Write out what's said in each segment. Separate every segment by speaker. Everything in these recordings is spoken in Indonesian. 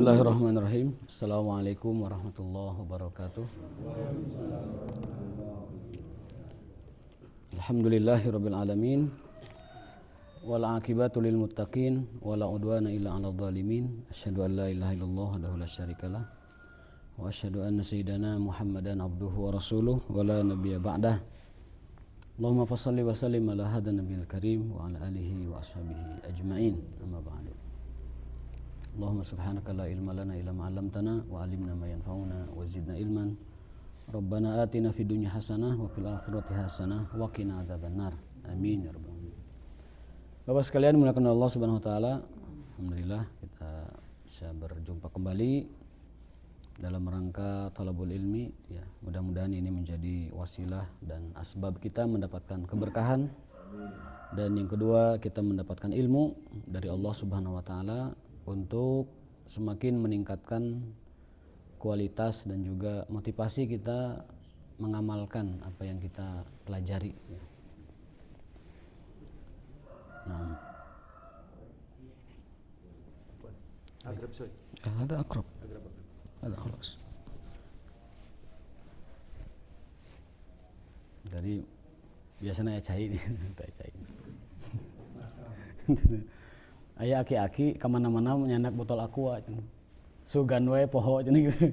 Speaker 1: Bismillahirrahmanirrahim. Assalamualaikum warahmatullahi wabarakatuh. Alhamdulillahirabbil alamin. Wal aqibatu lil muttaqin wala udwana illa 'alal zalimin. Asyhadu an la ilaha illallah wahdahu la syarikalah wa asyhadu anna sayyidana Muhammadan abduhu wa rasuluh wa la nabiyya ba'dah. Allahumma fashalli wa sallim ala hadan nabiyil karim wa ala alihi wa ashabihi ajmain. Amma ba'du. Allahumma subhanaka la ilma lana illa ma 'allamtana wa 'allimna ma yanfa'una wa zidna ilman. Rabbana atina fid dunya hasanah wa fil akhirati hasanah wa qina adzabannar. Amin ya rabbal alamin. Bapak sekalian dimuliakan Allah Subhanahu wa taala. Alhamdulillah kita bisa berjumpa kembali dalam rangka talabul ilmi ya. Mudah-mudahan ini menjadi wasilah dan asbab kita mendapatkan keberkahan. Dan yang kedua, kita mendapatkan ilmu dari Allah Subhanahu wa taala untuk semakin meningkatkan kualitas dan juga motivasi kita mengamalkan apa yang kita pelajari. Nah, ada akrab, ada khalas. Jadi biasanya cai nih, cai. Aya aki-aki kemana-mana menyandak botol aqua sugan we poho cenah gitu.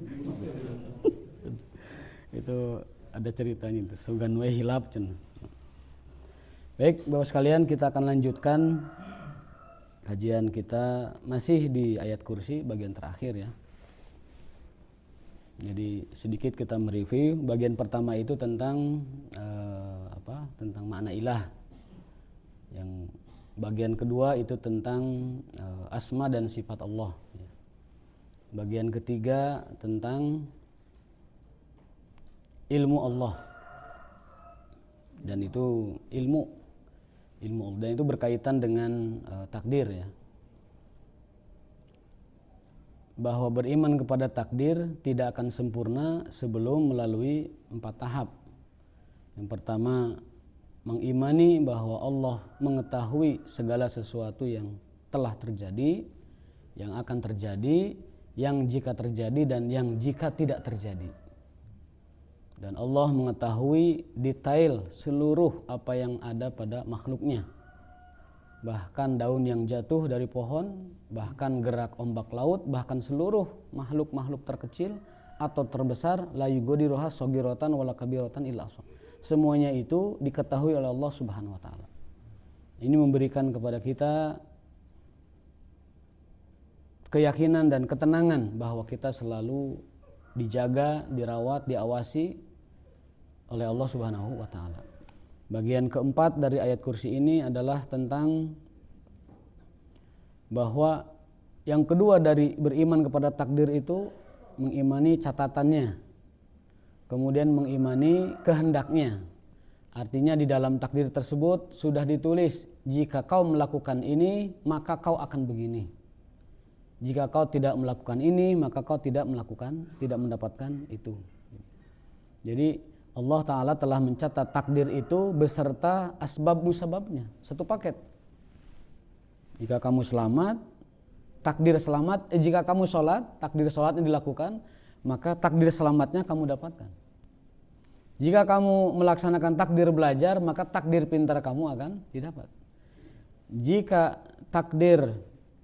Speaker 1: Itu ada ceritanya itu, sugan we hilap cenah. Baik, Bapak sekalian, kita akan lanjutkan kajian kita masih di ayat kursi bagian terakhir ya. Jadi sedikit kita mereview. Bagian pertama itu tentang tentang makna ilah. Yang bagian kedua itu tentang asma dan sifat Allah. Bagian ketiga tentang ilmu Allah. Dan itu ilmu dan itu berkaitan dengan takdir ya. Bahwa beriman kepada takdir tidak akan sempurna sebelum melalui 4 tahap. Yang pertama, mengimani bahwa Allah mengetahui segala sesuatu yang telah terjadi, yang akan terjadi, yang jika terjadi dan yang jika tidak terjadi. Dan Allah mengetahui detail seluruh apa yang ada pada makhluknya. Bahkan daun yang jatuh dari pohon, bahkan gerak ombak laut, bahkan seluruh makhluk-makhluk terkecil atau terbesar, la yugadiruha shaghiratan wala kabiratan illa ahsaha. Semuanya itu diketahui oleh Allah Subhanahu wa taala. Ini memberikan kepada kita keyakinan dan ketenangan bahwa kita selalu dijaga, dirawat, diawasi oleh Allah Subhanahu wa taala. Bagian keempat dari ayat kursi ini adalah tentang bahwa yang kedua dari beriman kepada takdir itu mengimani catatannya. Kemudian mengimani kehendaknya. Artinya di dalam takdir tersebut sudah ditulis, jika kau melakukan ini maka kau akan begini. Jika kau tidak melakukan ini maka kau tidak mendapatkan itu. Jadi Allah Ta'ala telah mencatat takdir itu beserta asbab musababnya, satu paket. Jika kamu selamat, takdir selamat, jika kamu sholat, takdir sholatnya dilakukan, maka takdir selamatnya kamu dapatkan. Jika kamu melaksanakan takdir belajar, maka takdir pintar kamu akan didapat. Jika takdir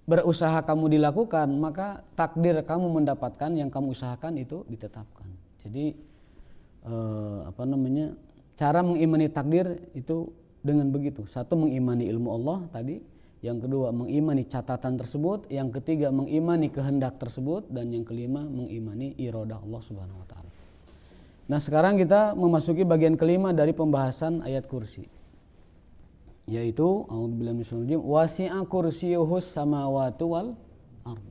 Speaker 1: berusaha kamu dilakukan, maka takdir kamu mendapatkan yang kamu usahakan itu ditetapkan. Jadi cara mengimani takdir itu dengan begitu. Satu, mengimani ilmu Allah tadi. Yang kedua, mengimani catatan tersebut. Yang ketiga, mengimani kehendak tersebut. Dan yang kelima, mengimani iradah Allah Subhanahu wa taala. Nah, sekarang kita memasuki bagian kelima dari pembahasan ayat kursi. Yaitu a'udzubillahi minasyaitonir rajim, wasi'a kursiyuhus samawati wal ardh.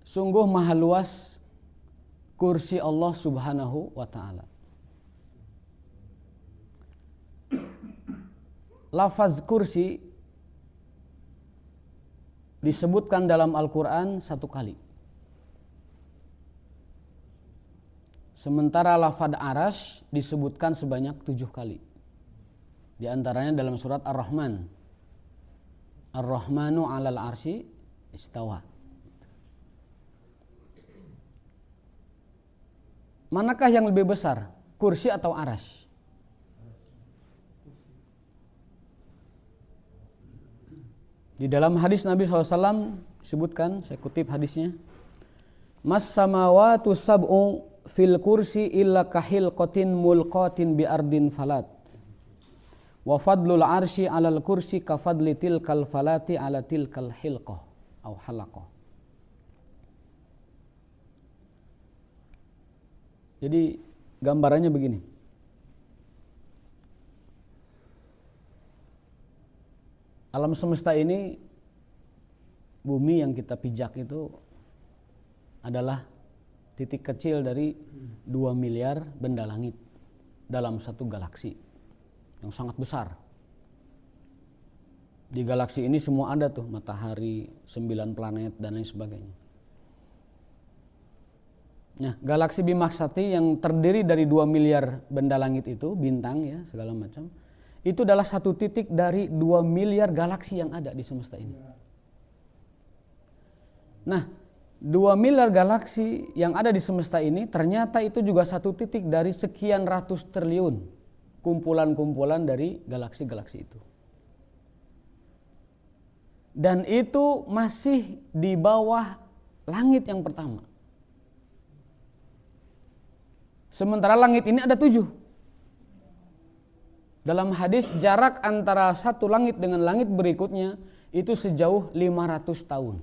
Speaker 1: Sungguh maha luas kursi Allah Subhanahu wa taala. Lafaz kursi disebutkan dalam Al-Quran 1 kali. Sementara lafaz arash disebutkan sebanyak 7 kali. Di antaranya dalam surat Ar-Rahman. Ar-Rahmanu 'alal arsy Istawa. Manakah yang lebih besar, kursi atau arsy? Di dalam hadis Nabi SAW disebutkan, saya kutip hadisnya, Mas samawatu sab'u fil kursi illa kahilqatin mulqatin bi ardin falat. Wa fadlul arsy 'alal kursi ka fadli tilkal falati 'ala tilkal hilqah atau halaqah. Jadi gambarannya begini. Alam semesta ini, bumi yang kita pijak itu adalah titik kecil dari 2 miliar benda langit dalam satu galaksi yang sangat besar. Di galaksi ini semua ada tuh, matahari, 9 planet dan lain sebagainya. Nah, galaksi Bima Sakti yang terdiri dari 2 miliar benda langit itu, bintang ya, segala macam, itu adalah satu titik dari 2 miliar galaksi yang ada di semesta ini. Nah, 2 miliar galaksi yang ada di semesta ini ternyata itu juga satu titik dari sekian ratus triliun kumpulan-kumpulan dari galaksi-galaksi itu. Dan itu masih di bawah langit yang pertama. Sementara langit ini ada 7. Dalam hadis jarak antara satu langit dengan langit berikutnya itu sejauh 500 tahun.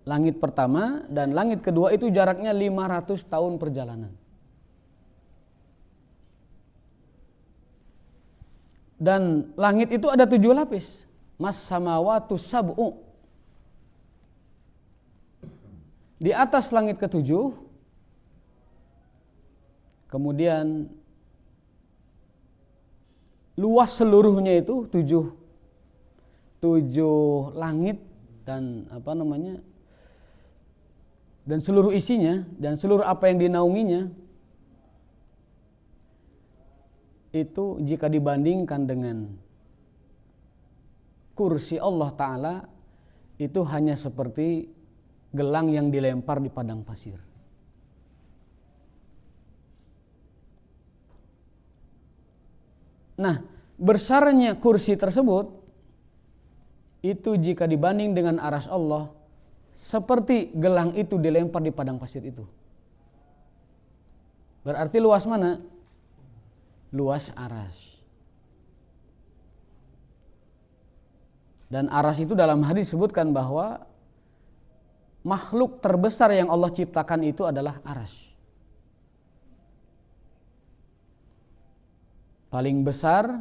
Speaker 1: Langit pertama dan langit kedua itu jaraknya 500 tahun perjalanan. Dan langit itu ada 7 lapis. Mas samawatu sab'u. Di atas langit ke-7, kemudian luas seluruhnya itu 7 langit dan dan seluruh isinya dan seluruh apa yang dinaunginya itu jika dibandingkan dengan kursi Allah Ta'ala itu hanya seperti gelang yang dilempar di padang pasir. Nah, besarnya kursi tersebut itu jika dibanding dengan arsy Allah seperti gelang itu dilempar di padang pasir itu. Berarti luas mana? Luas arsy. Dan arsy itu dalam hadis disebutkan bahwa makhluk terbesar yang Allah ciptakan itu adalah arsy. Paling besar,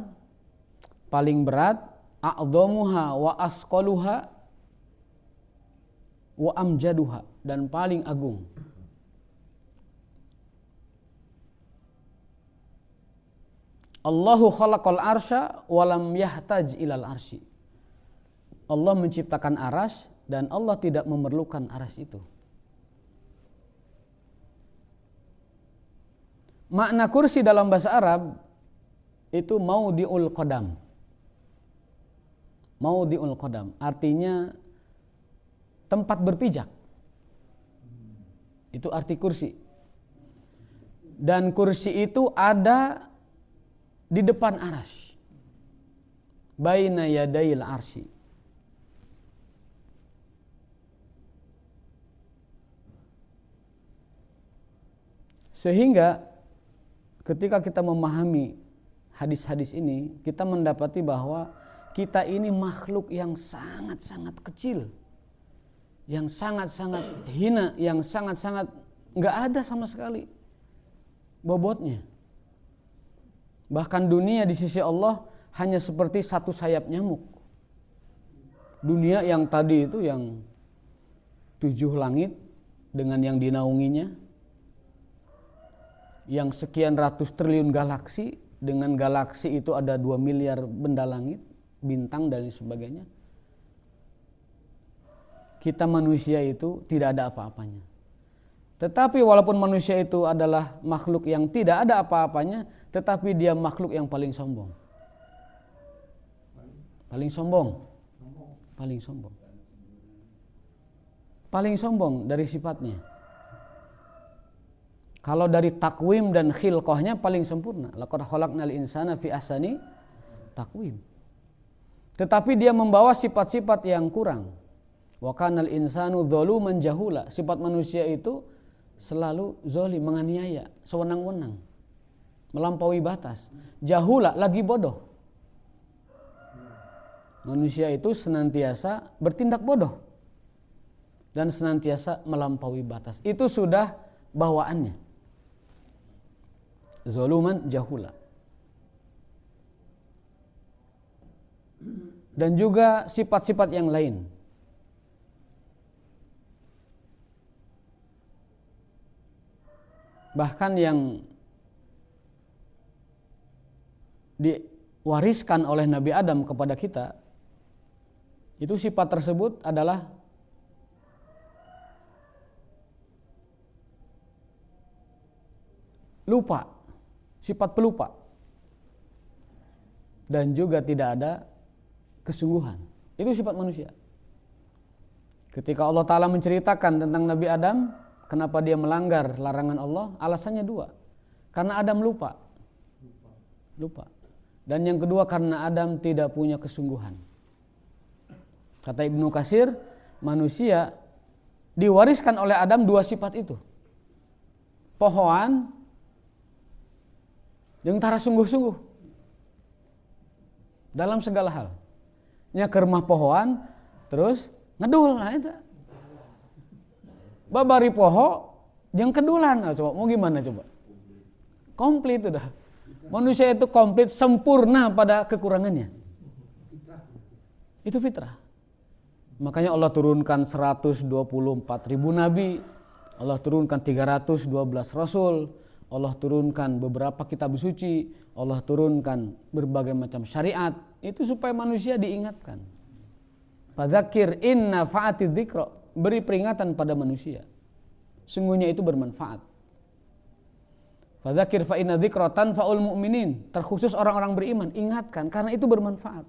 Speaker 1: paling berat, a'dhamuha wa asqaluha wa amjaduha, dan paling agung. Allahu khalaqal arsya wa lam yahtaj ilal arsy. Allah menciptakan arsy dan Allah tidak memerlukan arsy itu. Makna kursi dalam bahasa Arab itu maudiul qadam. Maudiul qadam artinya tempat berpijak. Itu arti kursi. Dan kursi itu ada di depan arsy. Baina yadayil arsy. Sehingga ketika kita memahami hadis-hadis ini, kita mendapati bahwa kita ini makhluk yang sangat-sangat kecil, yang sangat-sangat hina, yang sangat-sangat nggak ada sama sekali bobotnya. Bahkan dunia di sisi Allah hanya seperti satu sayap nyamuk. Dunia yang tadi itu yang 7 langit dengan yang dinaunginya, yang sekian ratus triliun galaksi, dengan galaksi itu ada 2 miliar benda langit, bintang dan sebagainya. Kita manusia itu tidak ada apa-apanya. Tetapi walaupun manusia itu adalah makhluk yang tidak ada apa-apanya, tetapi dia makhluk yang paling sombong. Paling sombong. paling sombong. Paling sombong dari sifatnya. Kalau dari takwim dan khilqahnya paling sempurna. Laqad khalaqnal insana fi ahsani takwim. Tetapi dia membawa sifat-sifat yang kurang. Wa kanal insanu dzaluman jahula. Sifat manusia itu selalu zalim, menganiaya, sewenang-wenang, melampaui batas. Jahula, lagi bodoh. Manusia itu senantiasa bertindak bodoh dan senantiasa melampaui batas. Itu sudah bawaannya. Zaluman jahula. Dan juga sifat-sifat yang lain. Bahkan yang diwariskan oleh Nabi Adam kepada kita, itu sifat tersebut adalah lupa, sifat pelupa, dan juga tidak ada kesungguhan. Itu sifat manusia. Ketika Allah Ta'ala menceritakan tentang Nabi Adam, kenapa dia melanggar larangan Allah, alasannya dua. Karena Adam lupa. Dan yang kedua, karena Adam tidak punya kesungguhan. Kata Ibnu Katsir, manusia diwariskan oleh Adam dua sifat itu. Pohoan yang tara sungguh-sungguh dalam segala hal. Nya ke rumah pohoan terus ngedul, nah itu. Babari poho jeung kedulan, nah, coba mau gimana coba? Komplit udah. Manusia itu komplit, sempurna pada kekurangannya. Itu fitrah. Makanya Allah turunkan 124.000 nabi, Allah turunkan 312 rasul, Allah turunkan beberapa kitab suci, Allah turunkan berbagai macam syariat, itu supaya manusia diingatkan. Fadzakir inna fa'atidz dzikra, beri peringatan pada manusia. Sungguhnya itu bermanfaat. Fadzakir fa inna dzikra tanfa'ul mu'minin, terkhusus orang-orang beriman, ingatkan karena itu bermanfaat.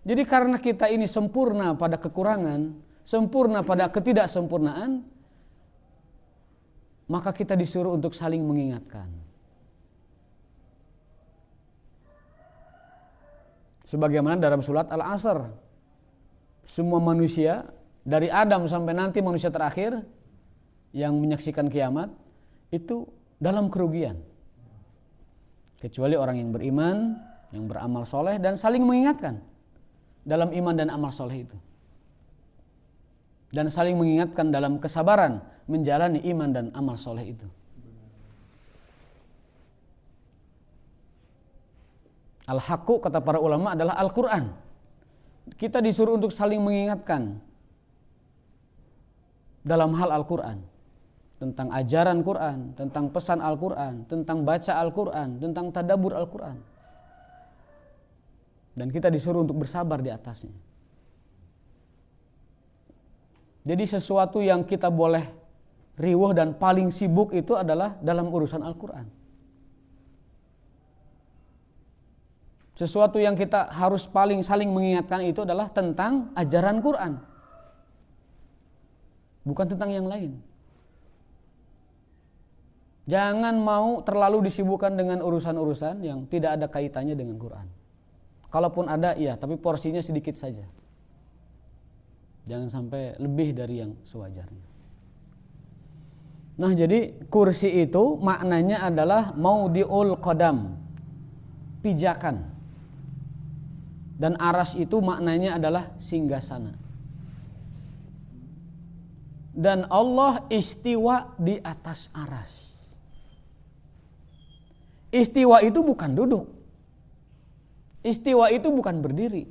Speaker 1: Jadi karena kita ini sempurna pada kekurangan, sempurna pada ketidaksempurnaan, maka kita disuruh untuk saling mengingatkan. Sebagaimana dalam surat Al-Asr, semua manusia dari Adam sampai nanti manusia terakhir yang menyaksikan kiamat itu dalam kerugian, kecuali orang yang beriman, yang beramal soleh dan saling mengingatkan dalam iman dan amal soleh itu, dan saling mengingatkan dalam kesabaran menjalani iman dan amal soleh itu. Al-haqqu kata para ulama adalah Al-Quran. Kita disuruh untuk saling mengingatkan dalam hal Al-Quran, tentang ajaran Quran, tentang pesan Al-Quran, tentang baca Al-Quran, tentang tadabbur Al-Quran. Dan kita disuruh untuk bersabar di atasnya. Jadi sesuatu yang kita boleh riweuh dan paling sibuk itu adalah dalam urusan Al-Quran. Sesuatu yang kita harus paling saling mengingatkan itu adalah tentang ajaran Quran, bukan tentang yang lain. Jangan mau terlalu disibukkan dengan urusan-urusan yang tidak ada kaitannya dengan Quran. Kalaupun ada, iya, tapi porsinya sedikit saja. Jangan sampai lebih dari yang sewajarnya. Nah, jadi kursi itu maknanya adalah maudhi'ul qadam, pijakan. Dan aras itu maknanya adalah singgasana. Dan Allah istiwa di atas aras. Istiwa itu bukan duduk. Istiwa itu bukan berdiri.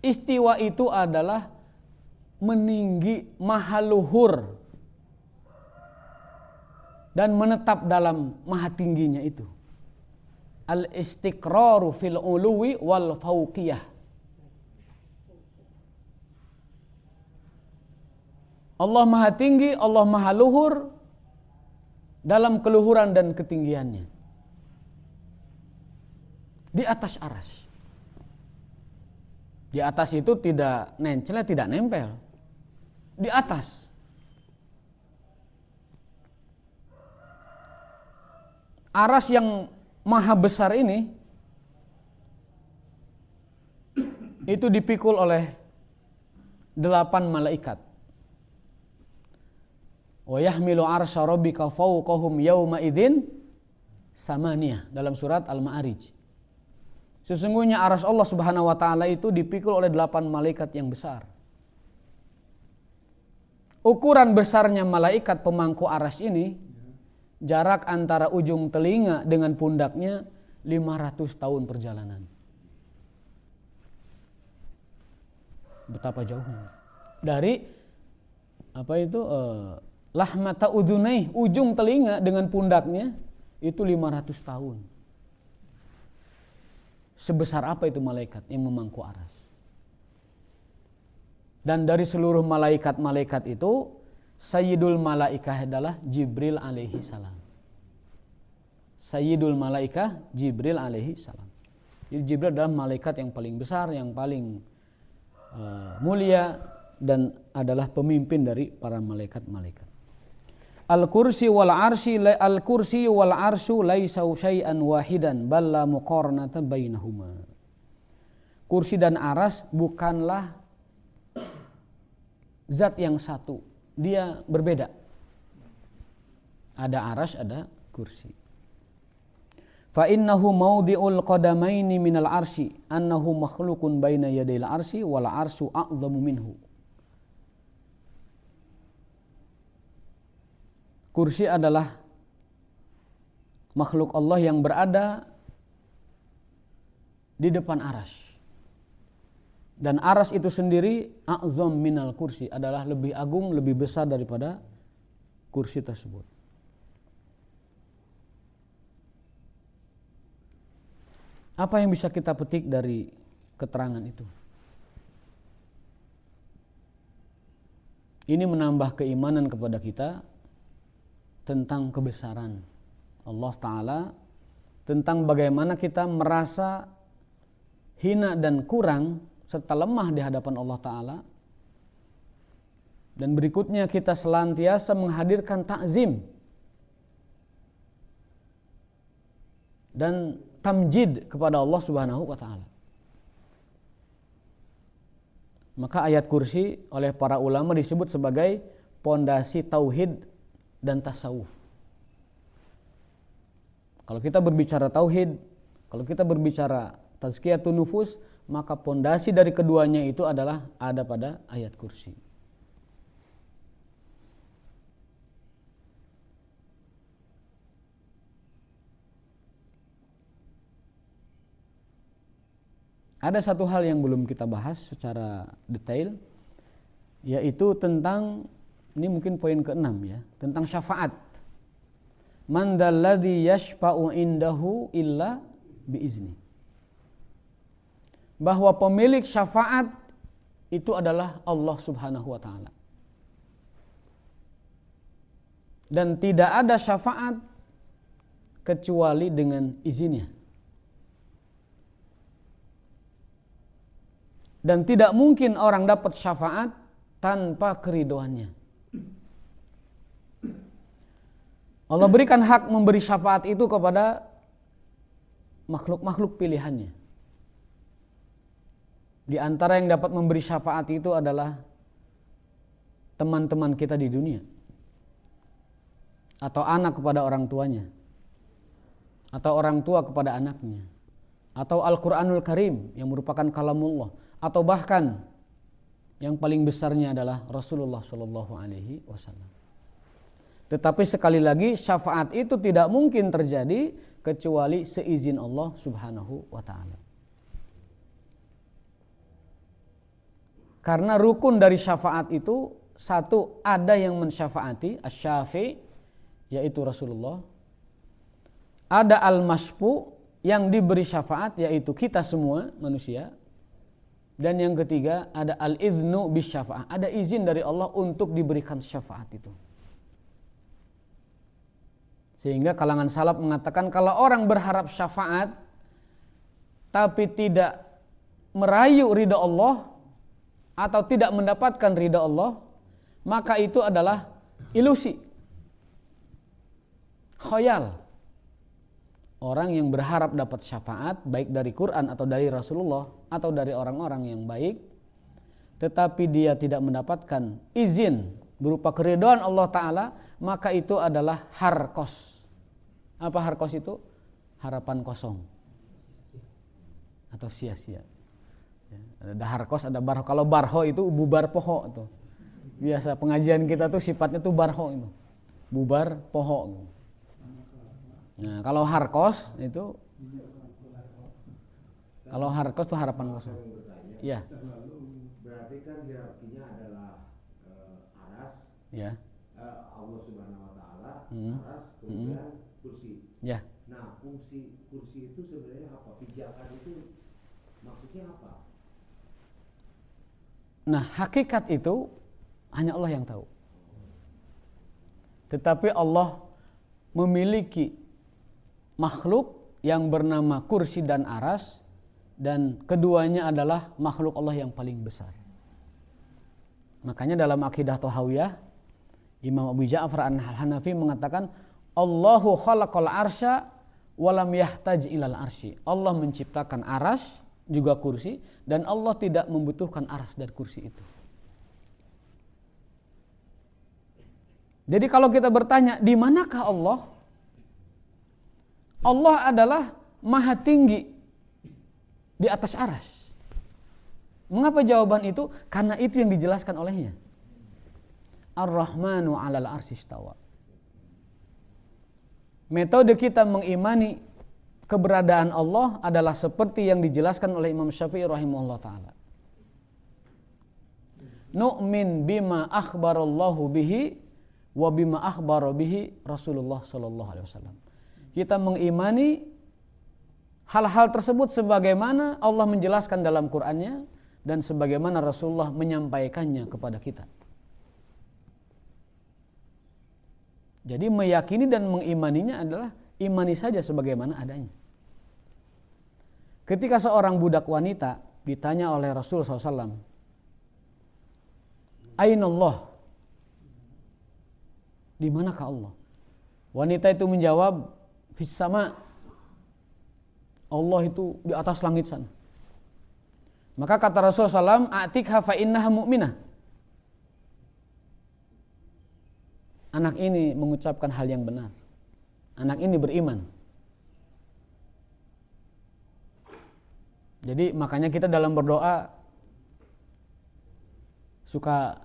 Speaker 1: Istiwa itu adalah meninggi, maha luhur, dan menetap dalam maha tingginya itu. Al-istiqraru fil uluwi wal fauqiyah. Allah maha tinggi, Allah maha luhur dalam keluhuran dan ketinggiannya. Di atas aras. Di atas itu tidak nencel, tidak nempel. Di atas. Aras yang maha besar ini itu dipikul oleh 8 malaikat. Wa yahmilu arsya rabbika fawqahum yawma idzin samaniyah dalam surat Al-Ma'arij. Sesungguhnya aras Allah Subhanahu wa taala itu dipikul oleh 8 malaikat yang besar. Ukuran besarnya malaikat pemangku aras ini, jarak antara ujung telinga dengan pundaknya 500 tahun perjalanan. Betapa jauhnya. Dari lahmata udunai, ujung telinga dengan pundaknya itu 500 tahun. Sebesar apa itu malaikat yang memangku aras? Dan dari seluruh malaikat-malaikat itu, Sayyidul Malaikah adalah Jibril alaihi salam. Sayyidul Malaikah Jibril alaihi salam. Jadi Jibril adalah malaikat yang paling besar, yang paling mulia, dan adalah pemimpin dari para malaikat-malaikat. Al-kursi wal arsyu laisa syai'an wahidan bal la muqaranata bainahuma. Kursi dan aras bukanlah zat yang satu, dia berbeda. Ada aras, ada kursi. Fa innahu mawdi'ul qadamaini minal arsy annahu makhluqun baina yadayil arsy wal arsyu a'dhamu minhu. Kursi adalah makhluk Allah yang berada di depan aras. Dan aras itu sendiri a'zam minal kursi, adalah lebih agung, lebih besar daripada kursi tersebut. Apa yang bisa kita petik dari keterangan itu? Ini menambah keimanan kepada kita tentang kebesaran Allah Ta'ala, tentang bagaimana kita merasa hina dan kurang serta lemah di hadapan Allah Ta'ala. Dan berikutnya kita senantiasa menghadirkan takzim dan tamjid kepada Allah Subhanahu wa Ta'ala. Maka ayat kursi oleh para ulama disebut sebagai pondasi tauhid dan tasawuf. Kalau kita berbicara tauhid, kalau kita berbicara tazkiyatun nufus, maka pondasi dari keduanya itu adalah ada pada ayat kursi. Ada satu hal yang belum kita bahas secara detail, yaitu tentang, ini mungkin poin ke-6 ya, tentang syafaat. Man dalladzi yashfa'u indahu illa biizni. Bahwa pemilik syafaat itu adalah Allah Subhanahu wa taala. Dan tidak ada syafaat kecuali dengan izinnya. Dan tidak mungkin orang dapat syafaat tanpa keridhoannya. Allah berikan hak memberi syafaat itu kepada makhluk-makhluk pilihannya. Di antara yang dapat memberi syafaat itu adalah teman-teman kita di dunia, atau anak kepada orang tuanya, atau orang tua kepada anaknya, atau Al-Quranul Karim yang merupakan kalamullah, atau bahkan yang paling besarnya adalah Rasulullah SAW. Tetapi sekali lagi syafaat itu tidak mungkin terjadi kecuali seizin Allah Subhanahu wa taala. Karena rukun dari syafaat itu, satu, ada yang mensyafaati, asy-syafi', yaitu Rasulullah. Ada al-masfu', yang diberi syafaat, yaitu kita semua manusia. Dan yang ketiga, ada al-idhnu bisyafa'ah, ada izin dari Allah untuk diberikan syafaat itu. Sehingga kalangan salaf mengatakan kalau orang berharap syafaat tapi tidak merayu ridha Allah atau tidak mendapatkan ridha Allah, maka itu adalah ilusi, khayal. Orang yang berharap dapat syafaat baik dari Quran atau dari Rasulullah atau dari orang-orang yang baik, tetapi dia tidak mendapatkan izin berupa keridhaan Allah Ta'ala, maka itu adalah harkos. Apa harkos itu? Harapan kosong atau sia-sia. Ada harkos, ada barho. Kalau barho itu bubar poho tuh. Biasa pengajian kita tuh sifatnya tuh barho itu, bubar poho. Nah, kalau harkos itu, kalau harkos itu harapan kosong. Ya.
Speaker 2: Berarti kan hierarkinya adalah aras,
Speaker 1: Ya.
Speaker 2: Allah Subhanahu Wa Taala, aras, kemudian kursi.
Speaker 1: Ya.
Speaker 2: Nah, fungsi kursi itu sebenarnya apa? Pijakan itu maksudnya apa?
Speaker 1: Nah, hakikat itu hanya Allah yang tahu. Tetapi Allah memiliki makhluk yang bernama kursi dan aras, dan keduanya adalah makhluk Allah yang paling besar. Makanya dalam akidah Thahawiyah, Imam Abu Ja'far Al-Hanafi mengatakan, Allahu khalaqal arsya walam yahtaj ilal arsy. Allah menciptakan aras juga kursi, dan Allah tidak membutuhkan aras dan kursi itu. Jadi kalau kita bertanya, di manakah Allah? Allah adalah maha tinggi di atas aras. Mengapa jawaban itu? Karena itu yang dijelaskan olehnya. Ar-Rahmanu 'alal arsy istawa. Metode kita mengimani keberadaan Allah adalah seperti yang dijelaskan oleh Imam Syafi'i rahimahullah ta'ala. Nu'min bima akhbarallahu bihi wa bima akhbara bihi Rasulullah sallallahu alaihi wasallam. Kita mengimani hal-hal tersebut sebagaimana Allah menjelaskan dalam Qur'annya dan sebagaimana Rasulullah menyampaikannya kepada kita. Jadi meyakini dan mengimaninya adalah imani saja sebagaimana adanya. Ketika seorang budak wanita ditanya oleh Rasulullah SAW, Aina Allah? Di manakah Allah? Wanita itu menjawab, Fis sama. Allah itu di atas langit sana. Maka kata Rasulullah SAW, A'tikha fa innaha mu'minah. Anak ini mengucapkan hal yang benar. Anak ini beriman. Jadi makanya kita dalam berdoa suka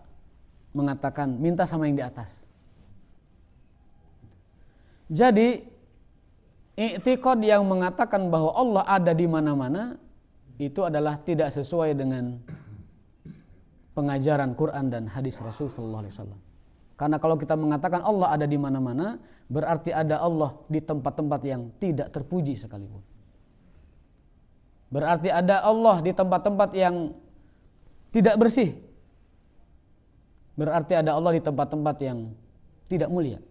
Speaker 1: mengatakan minta sama yang di atas. Jadi i'tiqad yang mengatakan bahwa Allah ada di mana-mana itu adalah tidak sesuai dengan pengajaran Quran dan hadis Rasul sallallahu alaihi wasallam. Karena kalau kita mengatakan Allah ada di mana-mana, berarti ada Allah di tempat-tempat yang tidak terpuji sekalipun. Berarti ada Allah di tempat-tempat yang tidak bersih. Berarti ada Allah di tempat-tempat yang tidak mulia.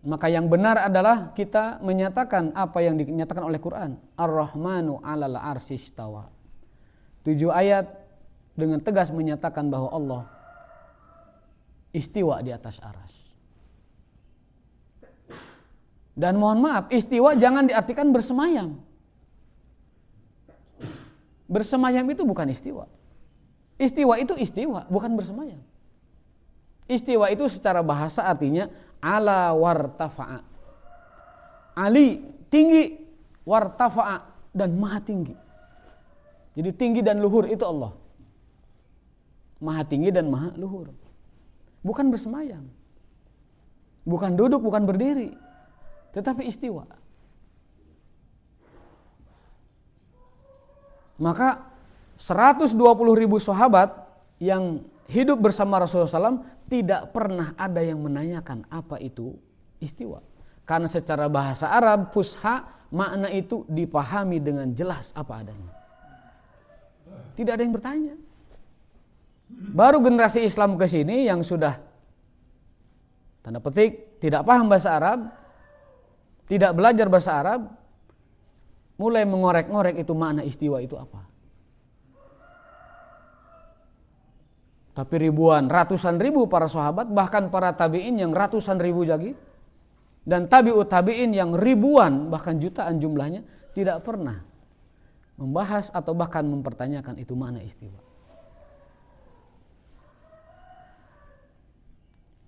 Speaker 1: Maka yang benar adalah kita menyatakan apa yang dinyatakan oleh Quran. Ar-Rahmanu 'alal arsy istawa. 7 ayat dengan tegas menyatakan bahwa Allah istiwa di atas aras. Dan mohon maaf, istiwa jangan diartikan bersemayam. Bersemayam itu bukan istiwa. Istiwa itu istiwa, bukan bersemayam. Istiwa itu secara bahasa artinya ala wartafa'a. Ali tinggi, wartafa'a dan maha tinggi. Jadi tinggi dan luhur itu Allah. Maha tinggi dan maha luhur. Bukan bersemayam. Bukan duduk, bukan berdiri. Tetapi istiwa. Maka 120.000 sahabat yang hidup bersama Rasulullah SAW tidak pernah ada yang menanyakan apa itu istiwa. Karena secara bahasa Arab, fusha, makna itu dipahami dengan jelas apa adanya. Tidak ada yang bertanya. Baru generasi Islam ke sini yang sudah tanda petik tidak paham bahasa Arab, tidak belajar bahasa Arab, mulai mengorek-ngorek itu makna istiwa itu apa. Tapi ribuan, ratusan ribu para sahabat, bahkan para tabi'in yang ratusan ribu lagi, dan tabi'ut tabi'in yang ribuan, bahkan jutaan jumlahnya, tidak pernah membahas atau bahkan mempertanyakan itu makna istiwa.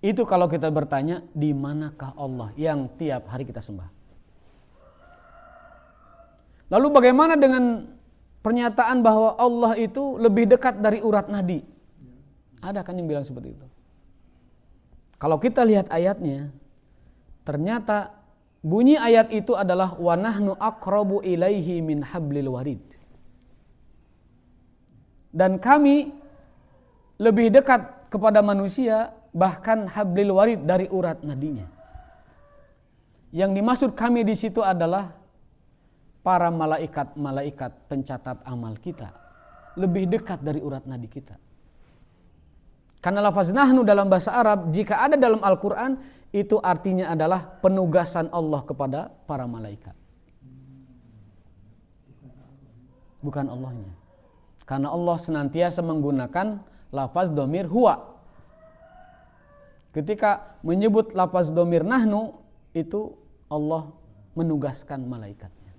Speaker 1: Itu kalau kita bertanya, di manakah Allah yang tiap hari kita sembah? Lalu bagaimana dengan pernyataan bahwa Allah itu lebih dekat dari urat nadi? Ada kan yang bilang seperti itu. Kalau kita lihat ayatnya, ternyata bunyi ayat itu adalah wa nahnu aqrabu ilaihi min hablil warid. Dan kami lebih dekat kepada manusia bahkan hablil warid dari urat nadinya. Yang dimaksud kami di situ adalah para malaikat pencatat amal kita lebih dekat dari urat nadi kita. Karena lafaz nahnu dalam bahasa Arab jika ada dalam Al-Quran itu artinya adalah penugasan Allah kepada para malaikat. Bukan Allahnya. Karena Allah senantiasa menggunakan lafaz dhamir huwa. Ketika menyebut lafaz dhamir nahnu itu Allah menugaskan malaikatnya.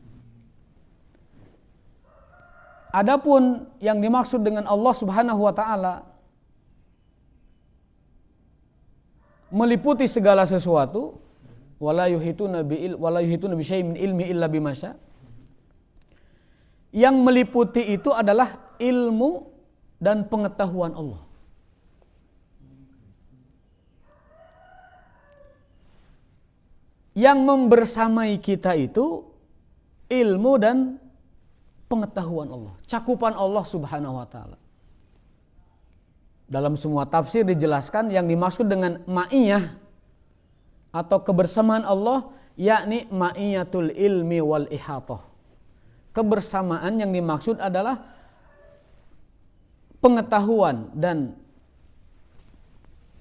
Speaker 1: Adapun yang dimaksud dengan Allah Subhanahu wa taala meliputi segala sesuatu, wala yuhituna bi syai'in min ilmi illa bima syaa. Yang meliputi itu adalah ilmu dan pengetahuan Allah. Yang membersamai kita itu ilmu dan pengetahuan Allah, cakupan Allah Subhanahu wa taala. Dalam semua tafsir dijelaskan yang dimaksud dengan ma'iyah atau kebersamaan Allah yakni ma'iyatul ilmi wal ihatah. Kebersamaan yang dimaksud adalah pengetahuan dan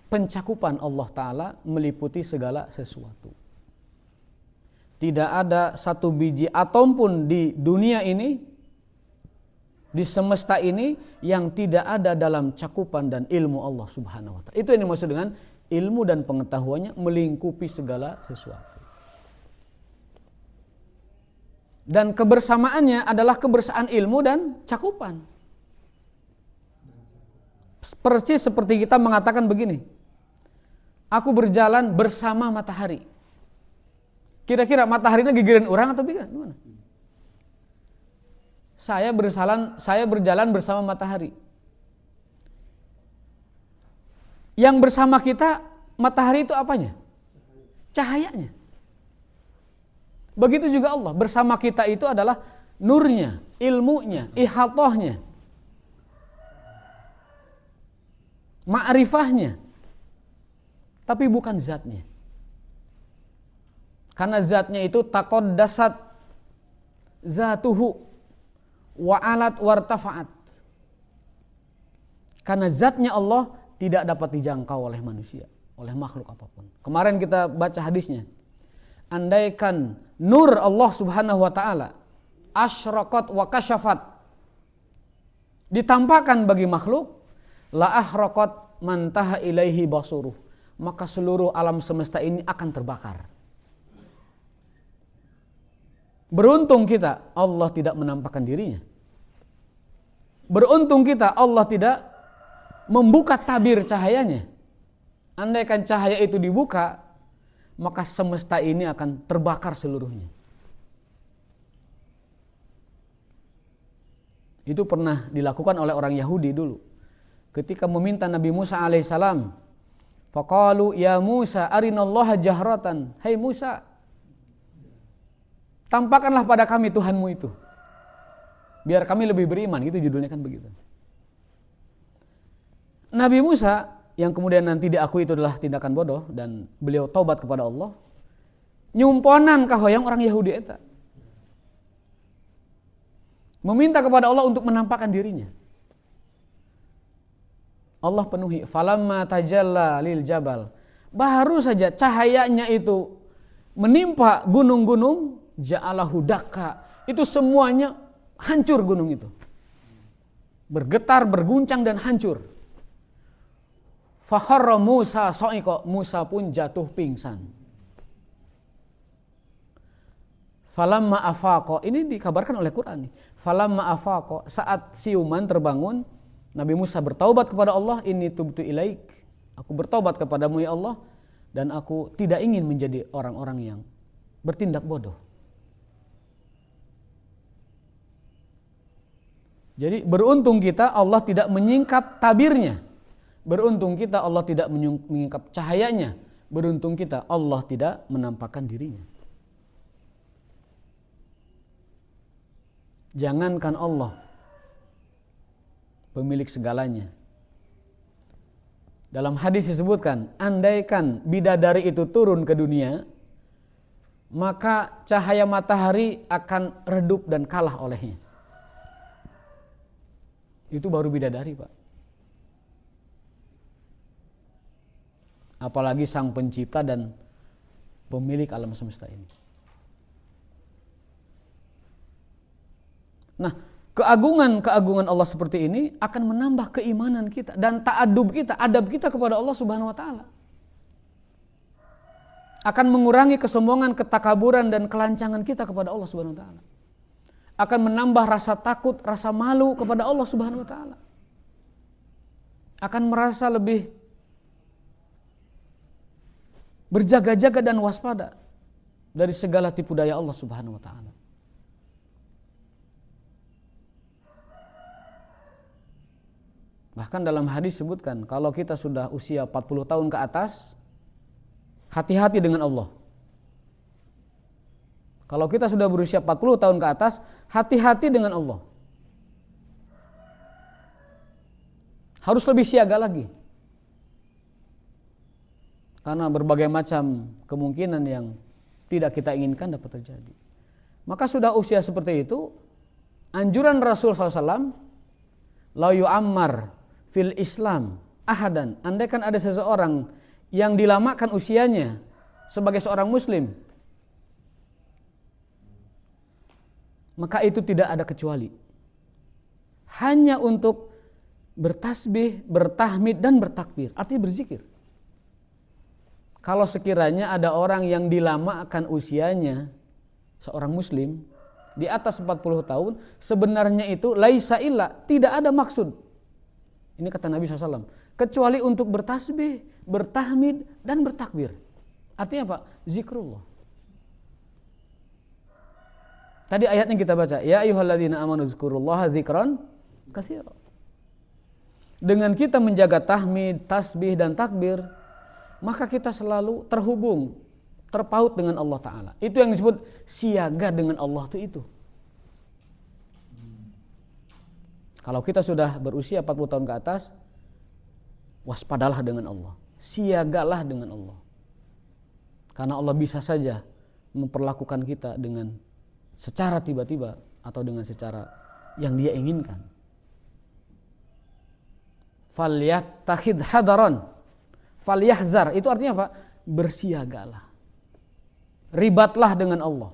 Speaker 1: pencakupan Allah Ta'ala meliputi segala sesuatu. Tidak ada satu biji atom pun di dunia ini, di semesta ini yang tidak ada dalam cakupan dan ilmu Allah Subhanahu wa taala. Itu yang dimaksud dengan ilmu dan pengetahuannya melingkupi segala sesuatu. Dan kebersamaannya adalah kebersamaan ilmu dan cakupan. Persis seperti kita mengatakan begini, aku berjalan bersama matahari. Kira-kira mataharinya gigirin orang atau gimana? Saya berjalan bersama matahari. Yang bersama kita matahari itu apanya? Cahayanya. Begitu juga Allah bersama kita itu adalah nurnya, ilmunya, ihatahnya, ma'rifahnya. Tapi bukan zatnya. Karena zatnya itu taqaddasat zatuhu wa'alat wartafa'at. Karena zatnya Allah tidak dapat dijangkau oleh manusia, oleh makhluk apapun. Kemarin kita baca hadisnya. Andaikan nur Allah Subhanahu wa taala asyraqat wa kasyafat ditampakkan bagi makhluk, la ahraqat man taha ilaihi basuruh, maka seluruh alam semesta ini akan terbakar. Beruntung kita Allah tidak menampakkan dirinya. Beruntung kita Allah tidak membuka tabir cahayanya. Andaikan cahaya itu dibuka, maka semesta ini akan terbakar seluruhnya. Itu pernah dilakukan oleh orang Yahudi dulu. Ketika meminta Nabi Musa alaihissalam, faqalu ya Musa arinallaha jahratan. Hai Musa, tampakkanlah pada kami Tuhanmu itu, biar kami lebih beriman. Gitu judulnya kan begitu. Nabi Musa yang kemudian nanti diakui itu adalah tindakan bodoh dan beliau taubat kepada Allah, nyumponan ka hoyong orang Yahudi eta, meminta kepada Allah untuk menampakkan dirinya. Allah penuhi, falamma tajalla lil jabal, baru saja cahayanya itu menimpa gunung-gunung, ja'alahu dakka, Itu semuanya hancur gunung itu. Bergetar, berguncang dan hancur. Fakharra Musa sa'iqa, Musa pun jatuh pingsan. Falamma afaqa, ini dikabarkan oleh Quran nih. Falamma afaqa, saat siuman terbangun, Nabi Musa bertaubat kepada Allah, inni tubtu ilaik. Aku bertaubat kepadamu ya Allah, dan aku tidak ingin menjadi orang-orang yang bertindak bodoh. Jadi beruntung kita Allah tidak menyingkap tabirnya. Beruntung kita Allah tidak menyingkap cahayanya. Beruntung kita Allah tidak menampakkan dirinya. Jangankan Allah, pemilik segalanya. Dalam hadis disebutkan, andaikan bidadari itu turun ke dunia, maka cahaya matahari akan redup dan kalah olehnya. Itu baru bidadari, Pak. Apalagi sang pencipta dan pemilik alam semesta ini. Nah, keagungan Allah seperti ini akan menambah keimanan kita dan ta'adub kita, adab kita kepada Allah Subhanahu wa taala. Akan mengurangi kesombongan, ketakaburan dan kelancangan kita kepada Allah Subhanahu wa taala. Akan menambah rasa takut, rasa malu kepada Allah Subhanahu wa taala. Akan merasa lebih berjaga-jaga dan waspada dari segala tipu daya Allah Subhanahu wa taala. Bahkan dalam hadis disebutkan, kalau kita sudah usia 40 tahun ke atas, hati-hati dengan Allah. Kalau kita sudah berusia 40 tahun ke atas, hati-hati dengan Allah. Harus lebih siaga lagi. Karena berbagai macam kemungkinan yang tidak kita inginkan dapat terjadi. Maka sudah usia seperti itu, anjuran Rasul SAW, la yu'ammar fil Islam ahadan. Andaikan ada seseorang yang dilamakan usianya sebagai seorang muslim, maka itu tidak ada kecuali hanya untuk bertasbih, bertahmid dan bertakbir, artinya berzikir. Kalau sekiranya ada orang yang dilamakan usianya, seorang muslim di atas 40 tahun, sebenarnya itu laisa illa, tidak ada maksud. Ini kata Nabi SAW, kecuali untuk bertasbih, bertahmid dan bertakbir. Artinya apa? Zikrullah. Tadi ayatnya kita baca, ya ayyuhalladzina amanu dzkurullaha dzikran katsira. Dengan kita menjaga tahmid, tasbih dan takbir, maka kita selalu terhubung, terpaut dengan Allah Ta'ala. Itu yang disebut siaga dengan Allah itu. Kalau kita sudah berusia 40 tahun ke atas, waspadalah dengan Allah, siagalah dengan Allah. Karena Allah bisa saja memperlakukan kita dengan secara tiba-tiba atau dengan secara yang dia inginkan. Falyattakhidh hadaran, falyahzar, itu artinya apa? Bersiagalah, ribatlah dengan Allah,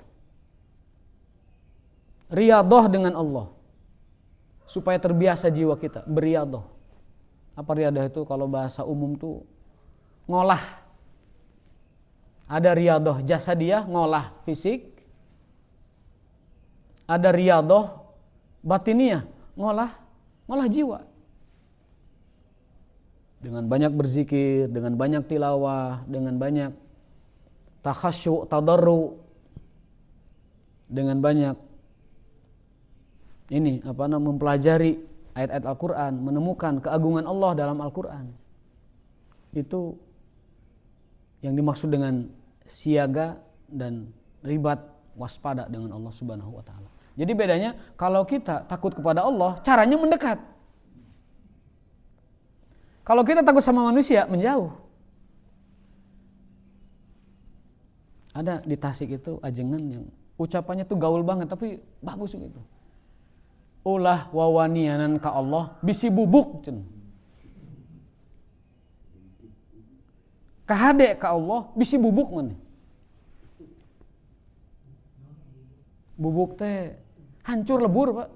Speaker 1: riyadhah dengan Allah, supaya terbiasa jiwa kita beriyadhah. Apa riyadhah itu? Kalau bahasa umum tuh ngolah. Ada riyadhah jasadiyah, ngolah fisik. Ada riyadhah batiniyah, ngolah jiwa. Dengan banyak berzikir, dengan banyak tilawah, dengan banyak takhasyu', tadarru, dengan banyak mempelajari ayat-ayat Al-Quran, menemukan keagungan Allah dalam Al-Quran. Itu yang dimaksud dengan siaga dan ribat, waspada dengan Allah Subhanahu wa taala. Jadi bedanya, kalau kita takut kepada Allah, caranya mendekat. Kalau kita takut sama manusia, menjauh. Ada di Tasik itu ajengan yang ucapannya tuh gaul banget, tapi bagus gitu. Ulah wawanianan ka Allah bisi bubuk cen. Kahade ka Allah bisi bubuk mana? Bubuk teh Hancur lebur, Pak.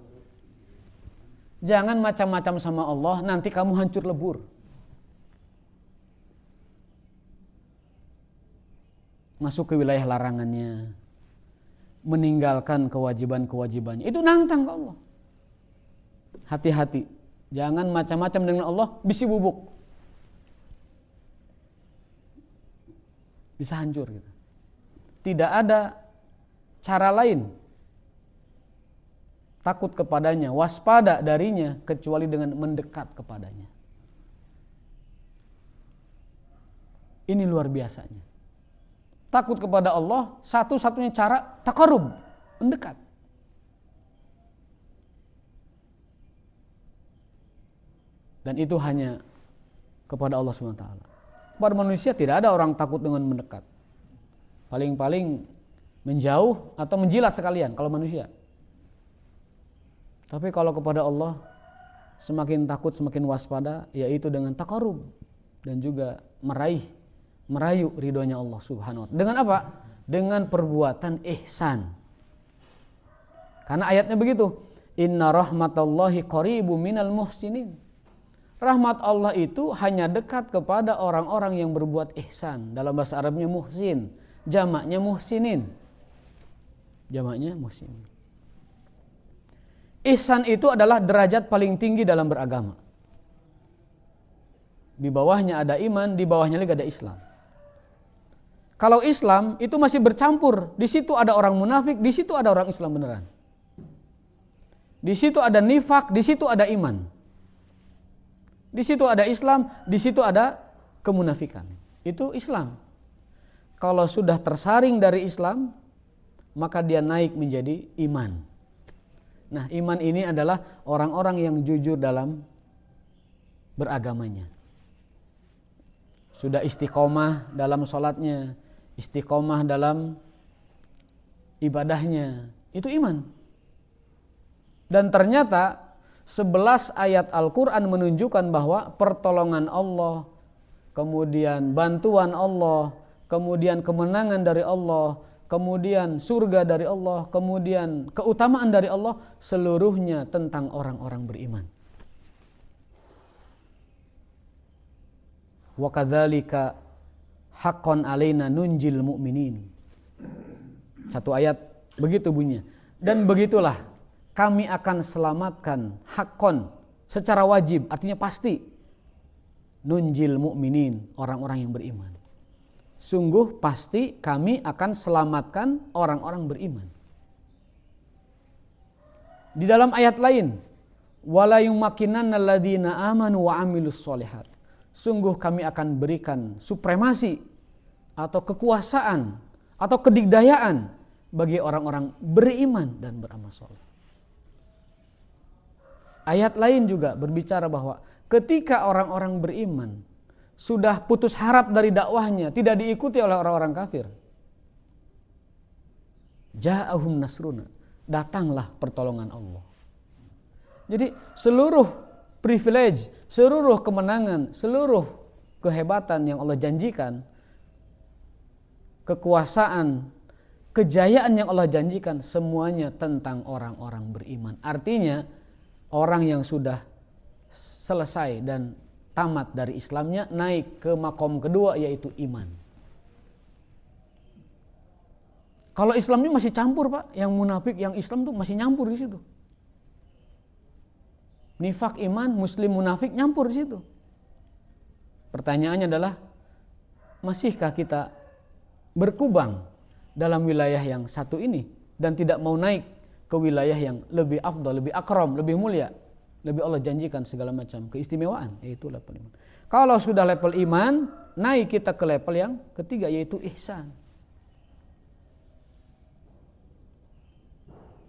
Speaker 1: Jangan macam-macam sama Allah, nanti kamu hancur lebur. Masuk ke wilayah larangannya, meninggalkan kewajiban-kewajibannya, itu nantang ke Allah. Hati-hati, jangan macam-macam dengan Allah, bisi bubuk, bisa hancur gitu. Tidak ada cara lain takut kepadanya, waspada darinya kecuali dengan mendekat kepadanya. Ini luar biasanya. Takut kepada Allah, satu-satunya cara taqarrub, mendekat. Dan itu hanya kepada Allah SWT. Pada manusia tidak ada orang takut dengan mendekat. Paling-paling menjauh atau menjilat sekalian kalau manusia. Tapi kalau kepada Allah, semakin takut, semakin waspada, yaitu dengan taqarrub dan juga merayu ridhonya Allah Subhanahu wa ta'ala. Dengan apa? Dengan perbuatan ihsan. Karena ayatnya begitu. Inna rahmatallahi qaribu minal muhsinin. Rahmat Allah itu hanya dekat kepada orang-orang yang berbuat ihsan. Dalam bahasa Arabnya muhsin, jamaknya muhsinin. Jamaknya muhsinin. Ihsan itu adalah derajat paling tinggi dalam beragama. Di bawahnya ada iman, di bawahnya lagi ada Islam. Kalau Islam itu masih bercampur, di situ ada orang munafik, di situ ada orang Islam beneran. Di situ ada nifak, di situ ada iman. Di situ ada Islam, di situ ada kemunafikan. Itu Islam. Kalau sudah tersaring dari Islam, maka dia naik menjadi iman. Nah, iman ini adalah orang-orang yang jujur dalam beragamanya. Sudah istiqomah dalam sholatnya, istiqomah dalam ibadahnya, itu iman. Dan ternyata 11 ayat Al-Quran menunjukkan bahwa pertolongan Allah, kemudian bantuan Allah, kemudian kemenangan dari Allah, kemudian surga dari Allah, kemudian keutamaan dari Allah, seluruhnya tentang orang-orang beriman. Wa kadzalika haqqan alaina nunjil mu'minin. Satu ayat begitu bunyinya. Dan begitulah kami akan selamatkan haqqan secara wajib, artinya pasti, nunjil mu'minin, orang-orang yang beriman. Sungguh pasti kami akan selamatkan orang-orang beriman. Di dalam ayat lain, wala yumakkinanna alladzina amanu wa amilus sholihat. Sungguh kami akan berikan supremasi atau kekuasaan atau kedikdayaan bagi orang-orang beriman dan beramal soleh. Ayat lain juga berbicara bahwa ketika orang-orang beriman sudah putus harap dari dakwahnya, tidak diikuti oleh orang-orang kafir, ja'ahum nasruna, datanglah pertolongan Allah. Jadi seluruh privilege, seluruh kemenangan, seluruh kehebatan yang Allah janjikan, kekuasaan, kejayaan yang Allah janjikan, semuanya tentang orang-orang beriman. Artinya orang yang sudah selesai dan tamat dari Islamnya naik ke makom kedua, yaitu iman. Kalau Islamnya masih campur, Pak, yang munafik, yang Islam tuh masih nyampur di situ. Nifak, iman, muslim, munafik nyampur di situ. Pertanyaannya adalah, masihkah kita berkubang dalam wilayah yang satu ini dan tidak mau naik ke wilayah yang lebih afdal, lebih akram, lebih mulia, lebih Allah janjikan segala macam keistimewaan, yaitu level iman. Kalau sudah level iman, naik kita ke level yang ketiga, yaitu ihsan.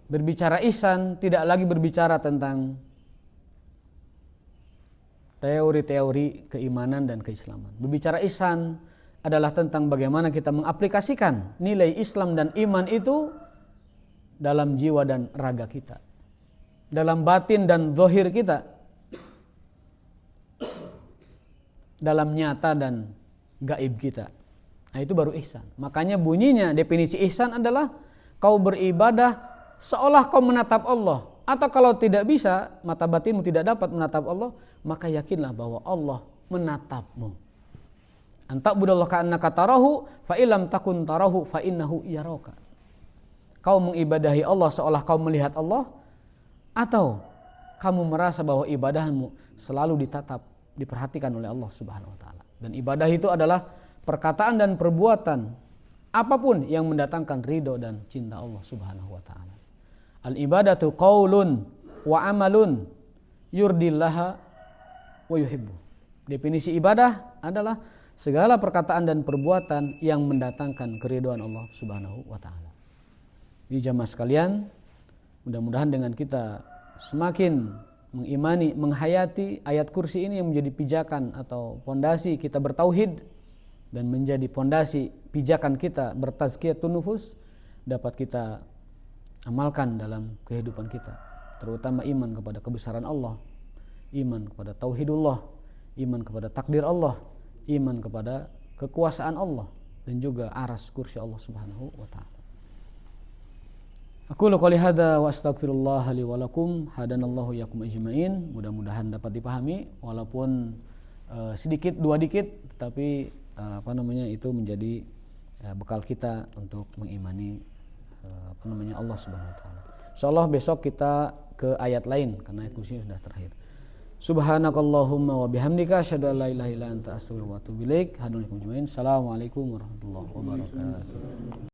Speaker 1: Berbicara ihsan tidak lagi berbicara tentang teori-teori keimanan dan keislaman. Berbicara ihsan adalah tentang bagaimana kita mengaplikasikan nilai Islam dan iman itu dalam jiwa dan raga kita, dalam batin dan zahir kita, dalam nyata dan gaib kita. Nah, itu baru ihsan. Makanya bunyinya definisi ihsan adalah kau beribadah
Speaker 3: seolah kau menatap Allah, atau kalau tidak bisa, mata batinmu tidak dapat menatap Allah, maka yakinlah bahwa Allah menatapmu. Anta'budallaha ka'annaka tarahu fa illam takun tarahu fa innahu yaraka. Kau mengibadahi Allah seolah kau melihat Allah, atau kamu merasa bahwa ibadahmu selalu ditatap, diperhatikan oleh Allah Subhanahu wa taala. Dan ibadah itu adalah perkataan dan perbuatan apapun yang mendatangkan ridho dan cinta Allah Subhanahu wa taala. Al ibadatu qaulun wa amalun yurdillaha wa yuhibbu. Definisi ibadah adalah segala perkataan dan perbuatan yang mendatangkan keridhaan Allah Subhanahu wa taala. Jadi jamaah sekalian, mudah-mudahan dengan kita semakin mengimani, menghayati ayat kursi ini yang menjadi pijakan atau pondasi kita bertauhid dan menjadi pondasi pijakan kita bertazkiyatun nufus, dapat kita amalkan dalam kehidupan kita, terutama iman kepada kebesaran Allah, iman kepada tauhidullah, iman kepada takdir Allah, iman kepada kekuasaan Allah, dan juga aras kursi Allah Subhanahu wa taala. Aqulu qouli hadza wa astaghfirullah li wa lakum, hadanallahu yakum ajmain. Mudah-mudahan dapat dipahami walaupun sedikit dua dikit, tetapi itu menjadi bekal kita untuk mengimani Allah Subhanahu wa taala. Insyaallah besok kita ke ayat lain karena ayat kursi sudah terakhir. Subhanakallahumma wa bihamdika asyhadu an la ilaha illa anta astaghfiruka wa atubu ilaik. Assalamualaikum warahmatullahi wabarakatuh.